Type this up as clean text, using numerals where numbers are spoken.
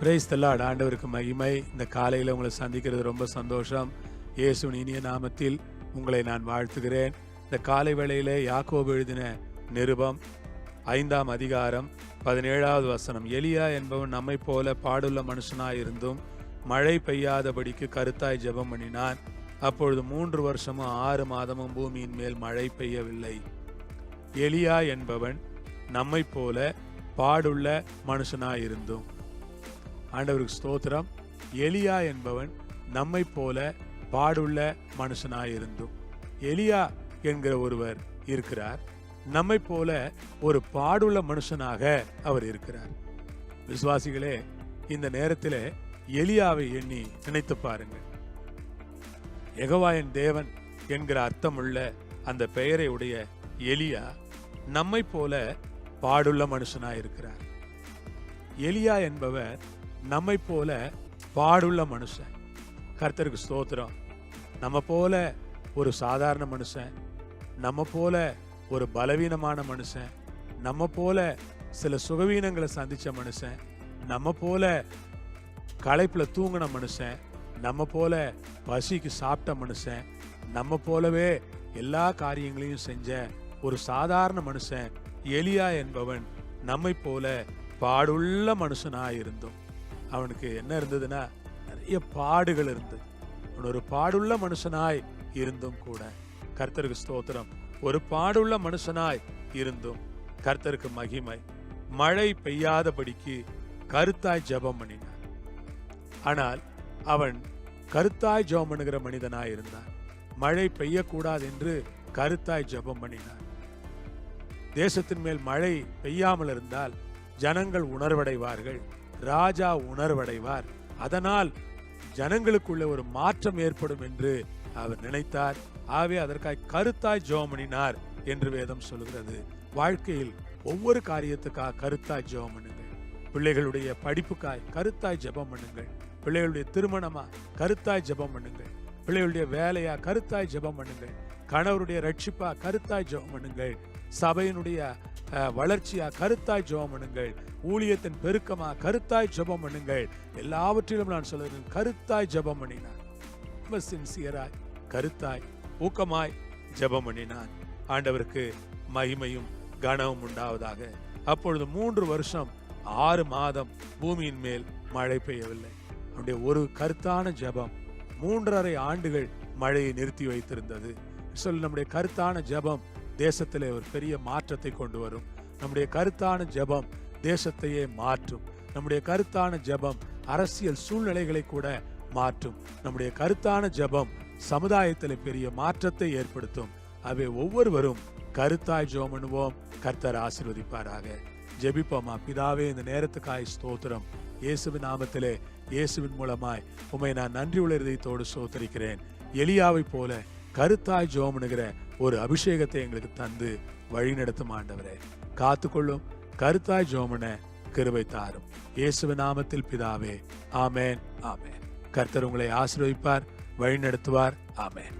Praise the Lord. ஆண்டவருக்கு மகிமை. இந்த காலையில் உங்களை சந்திக்கிறது ரொம்ப சந்தோஷம். இயேசுவின் இனிய நாமத்தில் உங்களை நான் வாழ்த்துகிறேன். இந்த காலை வேளையிலே யாக்கோபு எழுதின நிருபம் 5ஆம் அதிகாரம் 17வது வசனம். எலியா என்பவன் நம்மை போல பாடுள்ள மனுஷனாயிருந்தும் மழை பெய்யாதபடிக்கு கருத்தாய் ஜெபம் பண்ணினான். அப்பொழுது 3 வருஷமும் 6 மாதமும் பூமியின் மேல் மழை பெய்யவில்லை. எலியா என்பவன் நம்மை போல பாடுள்ள மனுஷனாயிருந்தும். ஆண்டவருக்கு ஸ்தோத்திரம். எலியா என்பவன் நம்மை போல பாடுள்ள மனுஷனாயிருந்தும். எலியா என்கிற ஒருவர் இருக்கிறார். நம்மை போல ஒரு பாடுள்ள மனுஷனாக அவர் இருக்கிறார். விசுவாசிகளே, இந்த நேரத்தில் எலியாவை எண்ணி நினைத்து பாருங்கள். யெகோவாயின் தேவன் என்கிற அர்த்தமுள்ள அந்த பெயரை உடைய எலியா நம்மை போல பாடுள்ள மனுஷனாயிருக்கிறார். எலியா என்பவர் நம்மை போல பாடுள்ள மனுஷன். கர்த்தருக்கு ஸ்தோத்திரம். நம்ம போல ஒரு சாதாரண மனுஷன், நம்ம போல ஒரு பலவீனமான மனுஷன், நம்ம போல சில சுகவீனங்களை சந்திச்ச மனுஷன், நம்ம போல களைப்புல தூங்கின மனுஷன், நம்ம போல பசிக்கு சாப்பிட்ட மனுஷன், நம்ம போலவே எல்லா காரியங்களையும் செஞ்ச ஒரு சாதாரண மனுஷன் எலியா என்பவன் நம்மை போல பாடுள்ள மனுஷனாயிருந்தும். அவனுக்கு என்ன இருந்ததுன்னா, நிறைய பாடுகள் இருந்தது. அவன் ஒரு பாடுள்ள மனுஷனாய் இருந்தும் கூட கர்த்தருக்கு ஸ்தோத்திரம். ஒரு பாடுள்ள மனுஷனாய் இருந்தும் கர்த்தருக்கு மகிமை. மழை பெய்யாதபடிக்கு கருத்தாய் ஜெபம் பண்ணினான். ஆனால் அவன் கருத்தாய் ஜெபம் பண்ணுகிற மனிதனாய் இருந்தான். மழை பெய்யக்கூடாது என்று கருத்தாய் ஜெபம் பண்ணினான். தேசத்தின் மேல் மழை பெய்யாமல் இருந்தால் ஜனங்கள் உணர்வடைவார்கள், ராஜா உணர்வடைவார், அதனால் ஜனங்களுக்குள்ள ஒரு மாற்றம் ஏற்படும் என்று அவர் நினைத்தார். ஆகவே அதற்காக கருத்தாய் ஜெபம் பண்ணினார் என்று வேதம் சொல்கிறது. வாழ்க்கையில் ஒவ்வொரு காரியத்துக்காக கருத்தாய் ஜெபம் பண்ணுங்கள். பிள்ளைகளுடைய படிப்புக்காய் கருத்தாய் ஜெபம் பண்ணுங்கள். பிள்ளைகளுடைய திருமணமா கருத்தாய் ஜெபம் பண்ணுங்கள். பிள்ளைகளுடைய வேலையா கருத்தாய் ஜெபம் பண்ணுங்கள். கணவருடைய ரட்சிப்பா கருத்தாய் ஜெபம் பண்ணுங்கள். சபையினுடைய வளர்ச்சியா கருத்தாய் ஜெபம் பண்ணுங்கள். ஊழியத்தின் பெருக்கமா கருத்தாய் ஜெபம் பண்ணுங்கள். எல்லாவற்றிலும் நான் சொல்கிறேன், கருத்தாய் ஜெபம் பண்ணினான். ரொம்ப சின்சியராய், கருத்தாய், ஊக்கமாய் ஜெபம் பண்ணினான். ஆண்டவருக்கு மகிமையும் கனமும் உண்டாவதாக. அப்பொழுது 3 வருஷம் 6 மாதம் பூமியின் மேல் மழை பெய்யவில்லை. அவனுடைய ஒரு கருத்தான ஜெபம் 3.5 ஆண்டுகள் மழையை நிறுத்தி வைத்திருந்தது. நம்முடைய கருத்தான ஜெபம் தேசத்திலே ஒரு பெரிய மாற்றத்தை கொண்டு வரும். நம்முடைய கருத்தான ஜெபம் தேசத்தையே மாற்றும். நம்முடைய கருத்தான ஜெபம் அரசியல் சூழ்நிலைகளை கூட மாற்றும். நம்முடைய கருத்தான ஜெபம் சமுதாயத்தில் பெரிய மாற்றத்தை ஏற்படுத்தும். அவை ஒவ்வொருவரும் கருத்தாய் ஜெபம் பண்ணுவோம். கர்த்தர் ஆசீர்வதிப்பாராக. ஜெபிப்போமா. பிதாவே, இந்த நேரத்துக்காய் ஸ்தோத்திரம். இயேசுவின் நாமத்திலே, இயேசுவின் மூலமாய் உம்மை நான் நன்றி உள்ள இதயத்தோடு ஸ்தோத்திரிக்கிறேன். எலியாவை போல கருத்தாய் ஜெபம் பண்ணுகிற ஒரு அபிஷேகத்தை எங்களுக்கு தந்து வழி நடத்தும் ஆண்டவரே. காத்துக்கொள்ளும். கருத்தாய் ஜெபம் பண்ண கிருபை தாரும். இயேசுவின் நாமத்தில் பிதாவே, ஆமென், ஆமென். கர்த்தர் உங்களை ஆசீர்வதிப்பார், வழி நடத்துவார். ஆமென்.